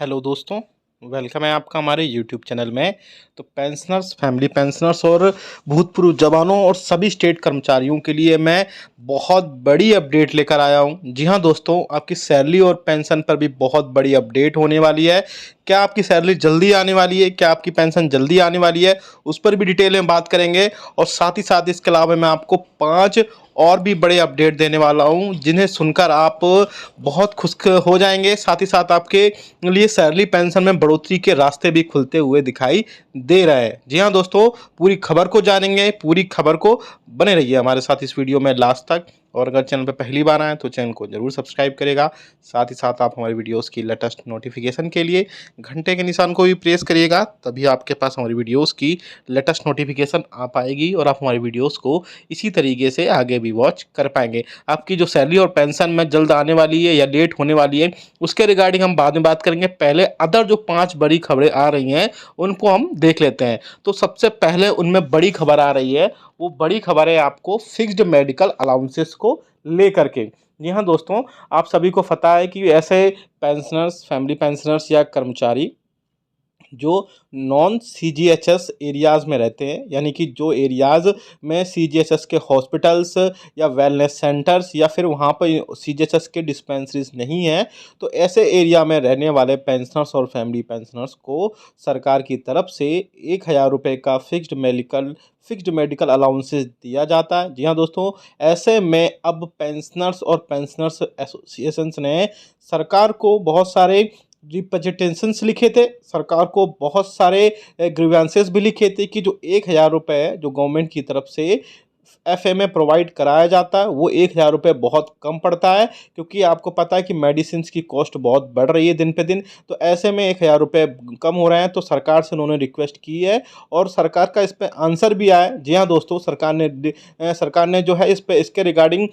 Hello दोस्तों, welcome है आपका हमारे यूट्यूब चैनल में। तो पेंशनर्स, फैमिली पेंशनर्स और भूतपूर्व जवानों और सभी स्टेट कर्मचारियों के लिए मैं बहुत बड़ी अपडेट लेकर आया हूं। जी हां दोस्तों, आपकी सैलरी और पेंशन पर भी बहुत बड़ी अपडेट होने वाली है। क्या आपकी सैलरी जल्दी आने वाली है, क्या आपकी पेंशन जल्दी आने वाली है, उस पर भी डिटेल में बात करेंगे। और साथ ही साथ इसके अलावा मैं आपको 5 और भी बड़े अपडेट देने वाला हूं, जिन्हें सुनकर आप बहुत खुश हो जाएंगे। साथ ही साथ आपके लिए सैलरी पेंशन में बढ़ोतरी के रास्ते भी खुलते हुए दिखाई दे रहे हैं। जी हाँ दोस्तों, पूरी खबर को जानेंगे, पूरी खबर को बने रहिए हमारे साथ इस वीडियो में लास्ट तक। और अगर चैनल पर पहली बार आए तो चैनल को जरूर सब्सक्राइब करेगा। साथ ही साथ आप हमारी वीडियोस की लेटेस्ट नोटिफिकेशन के लिए घंटे के निशान को भी प्रेस करिएगा, तभी आपके पास हमारी वीडियोस की लेटेस्ट नोटिफिकेशन आ पाएगी और आप हमारी वीडियोस को इसी तरीके से आगे भी वॉच कर पाएंगे। आपकी जो सैलरी और पेंशन में जल्द आने वाली है या लेट होने वाली है, उसके रिगार्डिंग हम बाद में बात करेंगे। पहले अदर जो 5 बड़ी खबरें आ रही हैं उनको हम देख लेते हैं। तो सबसे पहले उनमें बड़ी खबर आ रही है, वो बड़ी खबर है आपको फिक्स्ड मेडिकल अलाउंसेस को लेकर के। जी हाँ दोस्तों, आप सभी को पता है कि ऐसे पेंशनर्स, फैमिली पेंशनर्स या कर्मचारी जो नॉन सीजीएचएस एरियाज़ में रहते हैं, यानी कि जो एरियाज़ में सीजीएचएस के हॉस्पिटल्स या वेलनेस सेंटर्स या फिर वहाँ पर सीजीएचएस के डिस्पेंसरीज नहीं हैं, तो ऐसे एरिया में रहने वाले पेंशनर्स और फैमिली पेंशनर्स को सरकार की तरफ से 1,000 रुपये का फिक्स्ड मेडिकल अलाउंसेस दिया जाता है। जी हाँ दोस्तों, ऐसे में अब पेंशनर्स और पेंशनर्स एसोसिएशंस ने सरकार को बहुत सारे रिप्रेजेंटेशंस लिखे थे, सरकार को बहुत सारे ग्रीवेंसेस भी लिखे थे कि जो 1,000 रुपये जो गवर्नमेंट की तरफ से एफए में प्रोवाइड कराया जाता है, वो 1,000 रुपये बहुत कम पड़ता है। क्योंकि आपको पता है कि मेडिसिन की कॉस्ट बहुत बढ़ रही है दिन पे दिन, तो ऐसे में 1,000 रुपये कम हो रहे हैं। तो सरकार से उन्होंने रिक्वेस्ट की है और सरकार का इस पर आंसर भी आया है। जी हाँ दोस्तों, सरकार ने जो है इस पे इसके रिगार्डिंग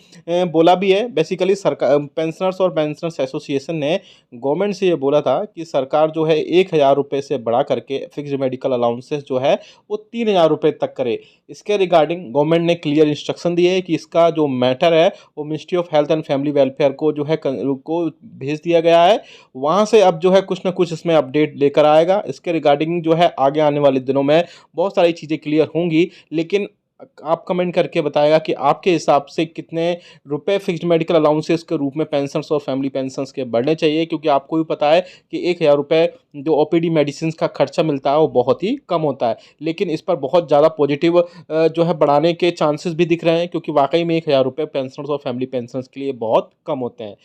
बोला भी है। बेसिकली सरकार, पेंशनर्स और पेंशनर्स एसोसिएशन ने गवर्नमेंट से ये बोला था कि सरकार जो है 1,000 रुपये से बढ़ा करके फिक्स्ड मेडिकल अलाउंसेस जो है वो 3,000 रुपये तक करे। इसके रिगार्डिंग गवर्नमेंट ने क्लियर इंस्ट्रक्शन दिए है कि इसका जो मैटर है वो ministry of health and family welfare को जो है को भेज दिया गया है। वहाँ से अब जो है कुछ ना कुछ इसमें अपडेट लेकर आएगा। इसके रिगार्डिंग जो है आगे आने वाले दिनों में बहुत सारी चीज़ें क्लियर होंगी। लेकिन आप कमेंट करके बताएगा कि आपके हिसाब से कितने रुपए फिक्स्ड मेडिकल अलाउंसेस के रूप में पेंशनर्स और फैमिली पेंशनर्स के बढ़ने चाहिए। क्योंकि आपको भी पता है कि 1,000 रुपये जो ओपीडी मेडिसिन का खर्चा मिलता है वो बहुत ही कम होता है। लेकिन इस पर बहुत ज़्यादा पॉजिटिव जो है बढ़ाने के चांसेस भी दिख रहे हैं, क्योंकि वाकई में 1,000 रुपये पेंशनर्स और फैमिली पेंशनर्स के लिए बहुत कम होते हैं।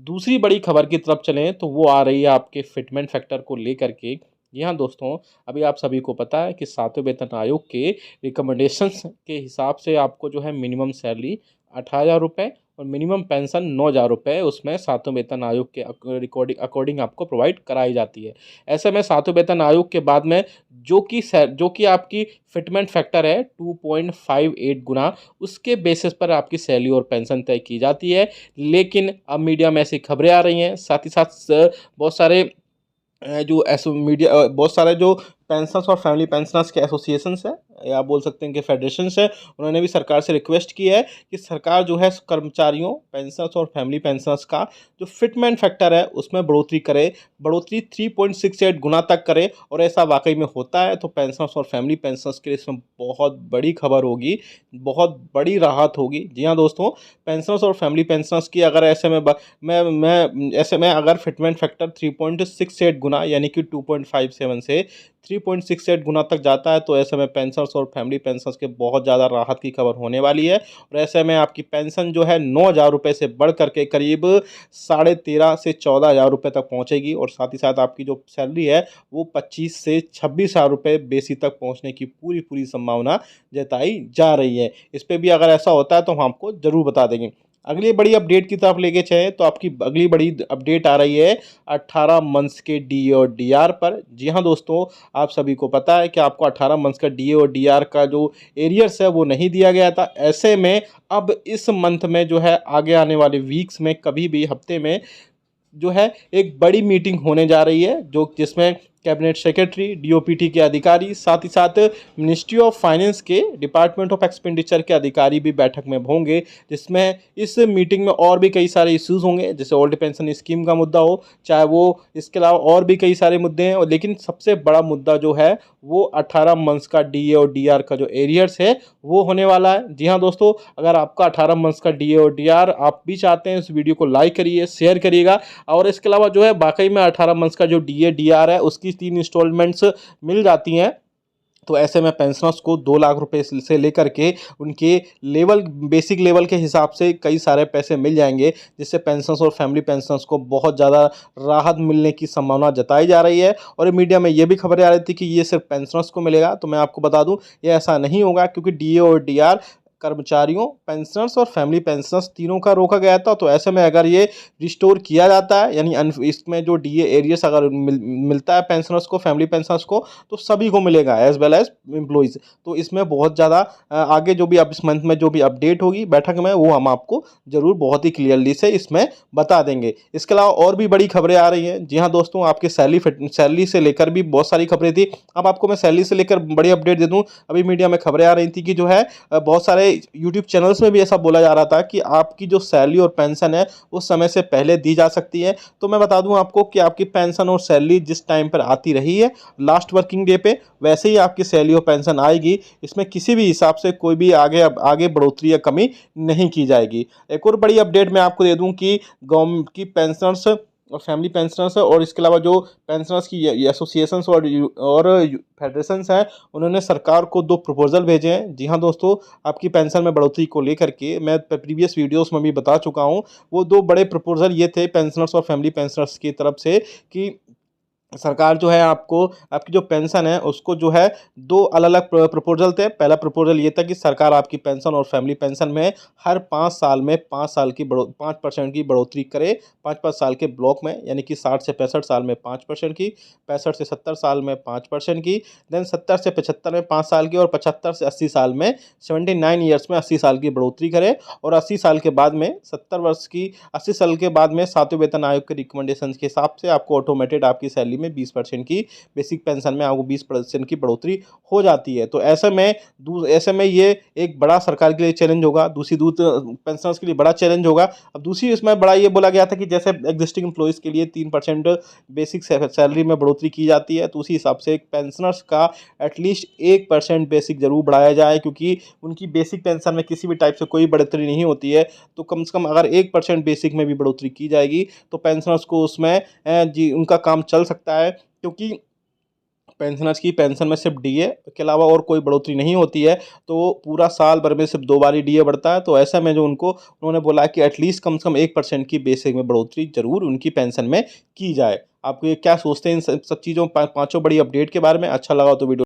दूसरी बड़ी खबर की तरफ चलें तो वो आ रही है आपके फिटमेंट फैक्टर को लेकर के। जी हाँ दोस्तों, अभी आप सभी को पता है कि 7वें वेतन आयोग के रिकमेंडेशंस के हिसाब से आपको जो है मिनिमम सैलरी 18,000 रुपये और मिनिमम पेंशन 9,000 रुपये उसमें 7वें वेतन आयोग के अकॉर्डिंग आपको प्रोवाइड कराई जाती है। ऐसे में 7वें वेतन आयोग के बाद में जो कि आपकी फिटमेंट फैक्टर है 2.58 गुना, उसके बेसिस पर आपकी सैलरी और पेंशन तय की जाती है। लेकिन अब मीडिया में ऐसी खबरें आ रही हैं, साथ ही साथ बहुत सारे जो ऐसो मीडिया बहुत सारे जो पेंशनर्स और फैमिली पेंशनर्स के एसोसिएशंस हैं, या बोल सकते हैं कि फेडरेशंस है, उन्होंने भी सरकार से रिक्वेस्ट की है कि सरकार जो है कर्मचारियों, पेंशनर्स और फैमिली पेंशनर्स का जो फिटमेंट फैक्टर है उसमें बढ़ोतरी करे, बढ़ोतरी 3.68 गुना तक करे। और ऐसा वाकई में होता है तो पेंशनर्स और फैमिली पेंशनर्स के लिए इसमें बहुत बड़ी खबर होगी, बहुत बड़ी राहत होगी। जी हाँ दोस्तों, पेंशनर्स और फैमिली पेंशनर्स की अगर ऐसे में मैं ऐसे में अगर फिटमेंट फैक्टर 3.68 गुना यानी कि 2.57 से 3.68 गुना तक जाता है, तो ऐसे में पेंशनर्स और फैमिली पेंशनर्स के बहुत ज़्यादा राहत की खबर होने वाली है। और ऐसे में आपकी पेंशन जो है 9,000 रुपये से बढ़ करके करीब 13,500 से 14,000 रुपये तक पहुंचेगी। और साथ ही साथ आपकी जो सैलरी है वो 25 से 26,000 रुपये बेसी तक पहुंचने की पूरी पूरी संभावना जताई जा रही है। इस पर भी अगर ऐसा होता है तो हम आपको ज़रूर बता देंगे। अगली बड़ी अपडेट की तरफ लेके चले तो आपकी अगली बड़ी अपडेट आ रही है 18 मंथ्स के डीए और डीआर पर। जी हाँ दोस्तों, आप सभी को पता है कि आपको 18 मंथ्स का डीए और डीआर का जो एरियर्स है वो नहीं दिया गया था। ऐसे में अब इस मंथ में जो है आगे आने वाले वीक्स में कभी भी हफ्ते में जो है एक बड़ी मीटिंग होने जा रही है, जो जिसमें कैबिनेट सेक्रेटरी, डीओपीटी के अधिकारी, साथ ही साथ मिनिस्ट्री ऑफ फाइनेंस के डिपार्टमेंट ऑफ एक्सपेंडिचर के अधिकारी भी बैठक में होंगे, जिसमें इस मीटिंग में और भी कई सारे इश्यूज होंगे, जैसे ओल्ड पेंशन स्कीम का मुद्दा हो, चाहे वो इसके अलावा और भी कई सारे मुद्दे हैं। और लेकिन सबसे बड़ा मुद्दा जो है वो 18 मंथ्स का डीए और डीआर का जो एरियर्स है वो होने वाला है। जी हाँ दोस्तों, अगर आपका 18 मंथ्स का डीए और डीआर आप भी चाहते हैं, इस वीडियो को लाइक करिए, शेयर करिएगा। और इसके अलावा जो है बाकी में 18 मंथ्स का जो डीए डीआर है उसकी 3 इंस्टॉलमेंट्स मिल जाती हैं। तो ऐसे में पेंशनर्स को 2 लाख रुपए से लेकर के उनके लेवल, बेसिक लेवल के हिसाब से कई सारे पैसे मिल जाएंगे, जिससे पेंशनर्स और फैमिली पेंशनर्स को बहुत ज़्यादा राहत मिलने की संभावना जताई जा रही है। और मीडिया में ये भी खबरें आ रही थी कि ये सिर्फ पेंशनर्स को मिलेगा, तो मैं आपको बता दूं ये ऐसा नहीं होगा, क्योंकि डीए और डीआर कर्मचारियों, पेंशनर्स और फैमिली पेंशनर्स तीनों का रोका गया था। तो ऐसे में अगर ये रिस्टोर किया जाता है, यानी इसमें जो डीए एरियर्स अगर मिलता है पेंशनर्स को, फैमिली पेंशनर्स को, तो सभी को मिलेगा एज वेल एज एम्प्लॉइज़। तो इसमें बहुत ज़्यादा आगे जो भी अब इस मंथ में जो भी अपडेट होगी बैठक में, वो हम आपको ज़रूर बहुत ही क्लियरली से इसमें बता देंगे। इसके अलावा और भी बड़ी खबरें आ रही हैं। जी हाँ दोस्तों, आपके सैलरी से लेकर भी बहुत सारी खबरें थी। अब आपको मैं सैलरी से लेकर बड़ी अपडेट दे दूँ। अभी मीडिया में खबरें आ रही थी कि जो है बहुत सारे यूट्यूब चैनल्स में भी ऐसा बोला जा रहा था कि आपकी जो सैलरी और पेंशन है वो समय से पहले दी जा सकती है। तो मैं बता दूं आपको कि आपकी पेंशन और सैलरी जिस टाइम पर आती रही है लास्ट वर्किंग डे पे, वैसे ही आपकी सैलरी और पेंशन आएगी। इसमें किसी भी हिसाब से कोई भी आगे बढ़ोतरी या कमी नहीं की जाएगी। एक और बड़ी अपडेट मैं आपको दे दूं कि गवर्नमेंट की पेंशनर्स और फैमिली पेंशनर्स और इसके अलावा जो पेंशनर्स की एसोसिएशंस और फेडरेशंस हैं, उन्होंने सरकार को 2 प्रपोजल भेजे हैं। जी हाँ दोस्तों, आपकी पेंशन में बढ़ोतरी को लेकर के मैं प्रीवियस वीडियोस में भी बता चुका हूँ। वो 2 बड़े प्रपोजल ये थे पेंशनर्स और फैमिली पेंशनर्स की तरफ से कि सरकार जो है आपको, आपकी जो पेंशन है उसको जो है 2 अलग-अलग प्रपोजल थे। पहला प्रपोजल ये था कि सरकार आपकी पेंशन और फैमिली पेंशन में हर 5 साल में 5 साल की 5% की बढ़ोतरी करे। 5-5 साल के ब्लॉक में, यानी कि 60 से 65 साल में 5% की, 65 से 70 साल में 5% की, देन 70 से 75 में 5 साल की, और 75 से 80 साल में 79 ईयर्स में 80 साल की बढ़ोतरी करे। और 80 साल के बाद में 70 वर्ष की 80 साल के बाद में 7वें वेतन आयोग के रिकमेंडेशन के हिसाब से आपको ऑटोमेटेड आपकी सैलरी में 20% की, बेसिक पेंशन में आपको 20% की बढ़ोतरी हो जाती है। तो ऐसे में ये एक बड़ा सरकार के लिए चैलेंज होगा, दूसरी दूत पेंशनर्स के लिए बड़ा चैलेंज होगा। अब दूसरी इसमें बड़ा ये बोला गया था कि जैसे एग्जिस्टिंग एम्प्लॉइज़ के लिए 3% बेसिक सैलरी में बढ़ोतरी की जाती है, तो उसी हिसाब से पेंशनर्स का एटलीस्ट 1% बेसिक जरूर बढ़ाया जाए, क्योंकि उनकी बेसिक पेंशन में किसी भी टाइप से कोई बढ़ोतरी नहीं होती है। तो कम से कम अगर 1% बेसिक में भी बढ़ोतरी की जाएगी तो पेंशनर्स को उसमें जी उनका काम चल सकता है, क्योंकि पेंशनर्स की पेंशन में सिर्फ डीए के अलावा और कोई बढ़ोतरी नहीं होती है। तो पूरा साल भर में सिर्फ 2 बार ही डीए बढ़ता है। तो ऐसा में जो उन्होंने बोला कि एटलीस्ट कम से कम 1% की बेसिक में बढ़ोतरी जरूर उनकी पेंशन में की जाए। आप ये क्या सोचते हैं इन सब चीज़ों, पाँचों बड़ी अपडेट के बारे में? अच्छा लगा तो वीडियो